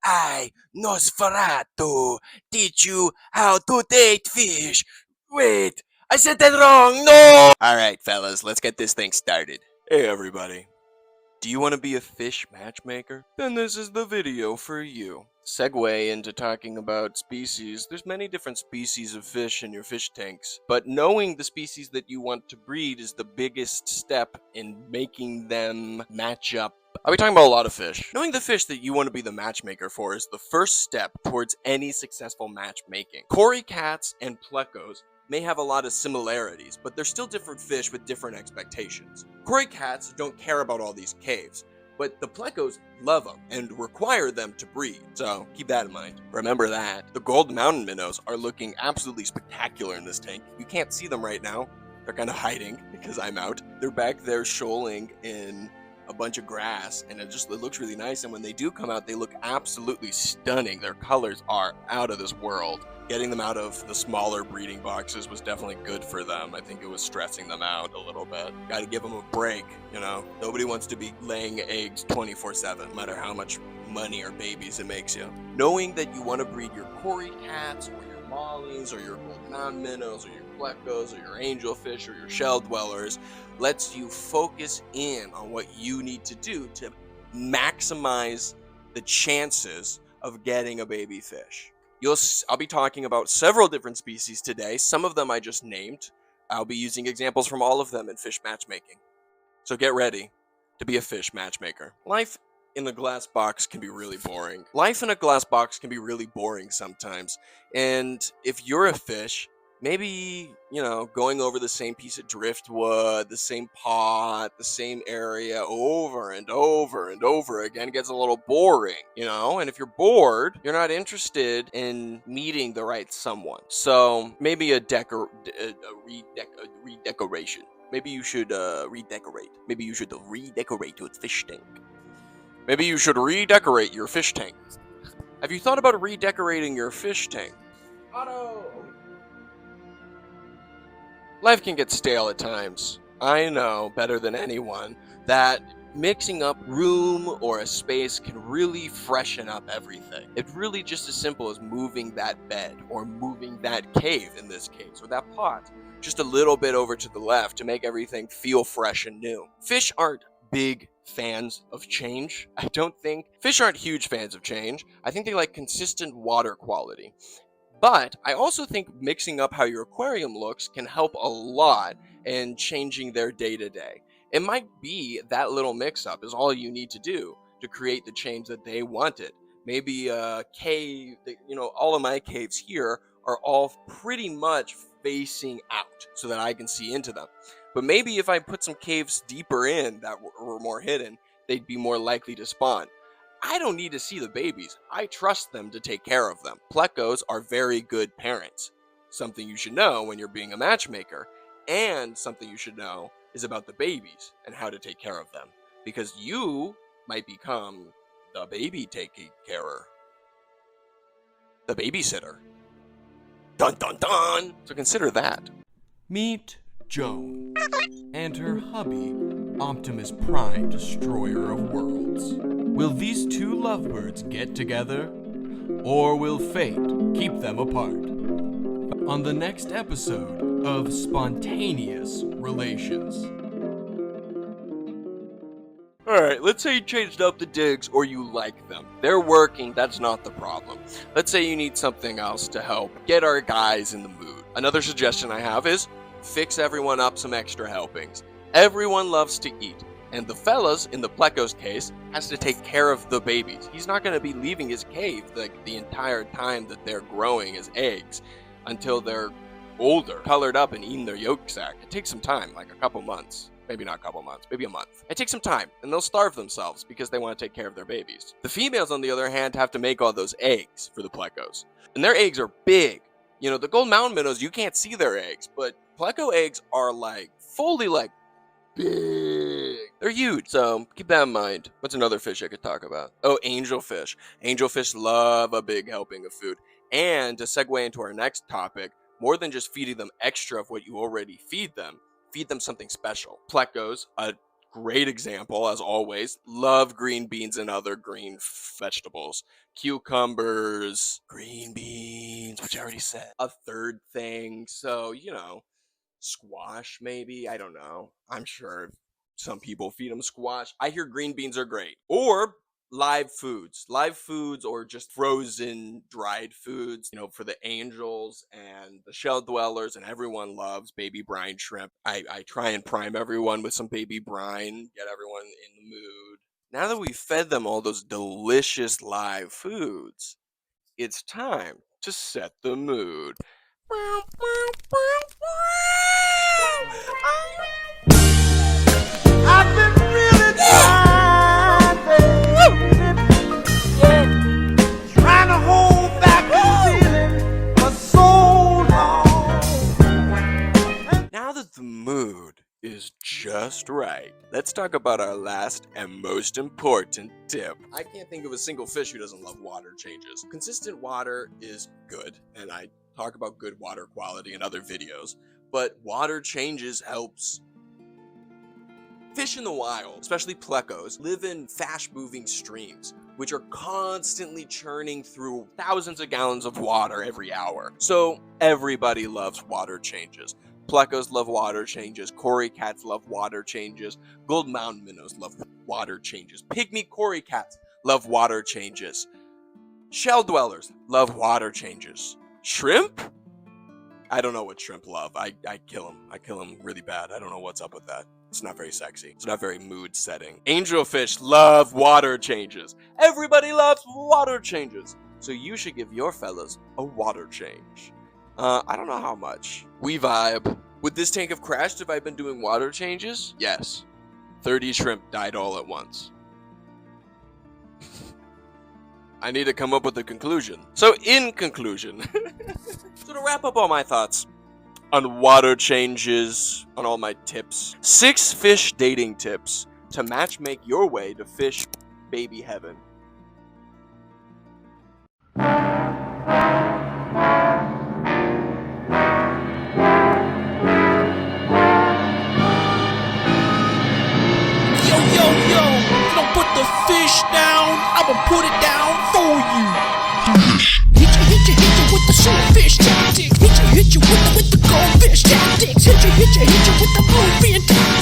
I, Nosferatu, teach you how to date fish. Wait, I said that wrong. No! Alright, fellas, let's get this thing started. Hey, everybody. Do you want to be a fish matchmaker? Then this is the video for you. Segue into talking about species. There's many different species of fish in your fish tanks, but knowing the species that you want to breed is the biggest step in making them match up. I'll be talking about a lot of fish. Knowing the fish that you want to be the matchmaker for is the first step towards any successful matchmaking. Cory cats and plecos may have a lot of similarities, but they're still different fish with different expectations. Cory cats don't care about all these caves, but the plecos love them and require them to breed, so keep that in mind. Remember that. The gold mountain minnows are looking absolutely spectacular in this tank. You can't see them right now. They're kind of hiding because I'm out. They're back there shoaling in a bunch of grass, and it looks really nice, and when they do come out, they look absolutely stunning. Their colors are out of this world. Getting them out of the smaller breeding boxes was definitely good for them. I think it was stressing them out a little bit. Gotta give them a break, you know? Nobody wants to be laying eggs 24/7, no matter how much money or babies it makes you. Knowing that you want to breed your Cory cats, or your mollies, or your gold mountain minnows, or your plecos, or your angelfish, or your shell dwellers lets you focus in on what you need to do to maximize the chances of getting a baby fish. I'll be talking about several different species today. Some of them I just named. I'll be using examples from all of them in fish matchmaking. So get ready to be a fish matchmaker. Life in a glass box can be really boring. Life in a glass box can be really boring sometimes. And if you're a fish, maybe, going over the same piece of driftwood, the same pot, the same area over and over and over again gets a little boring, And if you're bored, you're not interested in meeting the right someone. So maybe a redecoration. Maybe you should redecorate. Maybe you should redecorate your fish tank. Maybe you should redecorate your fish tank. Have you thought about redecorating your fish tank? Otto! Life can get stale at times. I know better than anyone that mixing up room or a space can really freshen up everything. It's really just as simple as moving that bed or moving that cave in this case, or that pot just a little bit over to the left to make everything feel fresh and new. Fish aren't big fans of change. I don't think fish aren't huge fans of change. I think they like consistent water quality. But I also think mixing up how your aquarium looks can help a lot in changing their day to day. It might be that little mix up is all you need to do to create the change that they wanted. Maybe a cave, all of my caves here are all pretty much facing out so that I can see into them. But maybe if I put some caves deeper in that were more hidden, they'd be more likely to spawn. I don't need to see the babies. I trust them to take care of them. Plecos are very good parents. Something you should know when you're being a matchmaker. And something you should know is about the babies and how to take care of them. Because you might become the baby taking carer. The babysitter. Dun dun dun! So consider that. Meet Joan and her hubby, Optimus Prime, Destroyer of Worlds. Will these two lovebirds get together? Or will fate keep them apart? On the next episode of Spontaneous Relations. Alright, let's say you changed up the digs or you like them. They're working, that's not the problem. Let's say you need something else to help get our guys in the mood. Another suggestion I have is fix everyone up some extra helpings. Everyone loves to eat, and the fellas, in the Pleco's case, has to take care of the babies. He's not going to be leaving his cave the entire time that they're growing as eggs until they're older, colored up, and eating their yolk sac. It takes some time, like a couple months. Maybe not a couple months, maybe a month. It takes some time, and they'll starve themselves because they want to take care of their babies. The females, on the other hand, have to make all those eggs for the Plecos. And their eggs are big. The gold mountain minnows, you can't see their eggs, but Pleco eggs are fully big. They're huge, so keep that in mind. What's another fish I could talk about? Oh, angelfish. Angelfish love a big helping of food. And to segue into our next topic, more than just feeding them extra of what you already feed them something special. Plecos, a great example, as always. Love green beans and other green vegetables. Cucumbers, green beans, which I already said. A third thing, so, you know, squash maybe, I don't know. I'm sure some people feed them squash. I hear green beans are great. Or live foods or just frozen dried foods, you know, for the angels and the shell dwellers, and everyone loves baby brine shrimp. I try and prime everyone with some baby brine, get everyone in the mood. Now that we've fed them all those delicious live foods, it's time to set the mood. I've been really trying to hold back the feeling for so long. Now that the mood is just right, let's talk about our last and most important tip. I can't think of a single fish who doesn't love water changes. Consistent water is good, and I talk about good water quality in other videos, but water changes helps. Fish in the wild, especially plecos, live in fast-moving streams, which are constantly churning through thousands of gallons of water every hour. So everybody loves water changes. Plecos love water changes, cory cats love water changes, gold mountain minnows love water changes, pygmy cory cats love water changes, shell dwellers love water changes. Shrimp? I don't know what shrimp love. I kill them. I kill them really bad. I don't know what's up with that. It's not very sexy. It's not very mood setting. Angelfish love water changes. Everybody loves water changes. So you should give your fellas a water change. I don't know how much. We vibe. Would this tank have crashed if I'd been doing water changes? Yes. 30 shrimp died all at once. I need to come up with a conclusion. So in conclusion, so to wrap up all my thoughts on water changes, on all my tips, 6 fish dating tips to matchmake your way to fish baby heaven. Fish down, I'ma put it down for you. Hit you with the swordfish tactics. Hit you with the goldfish tactics. Hit you with the bluefin tactics.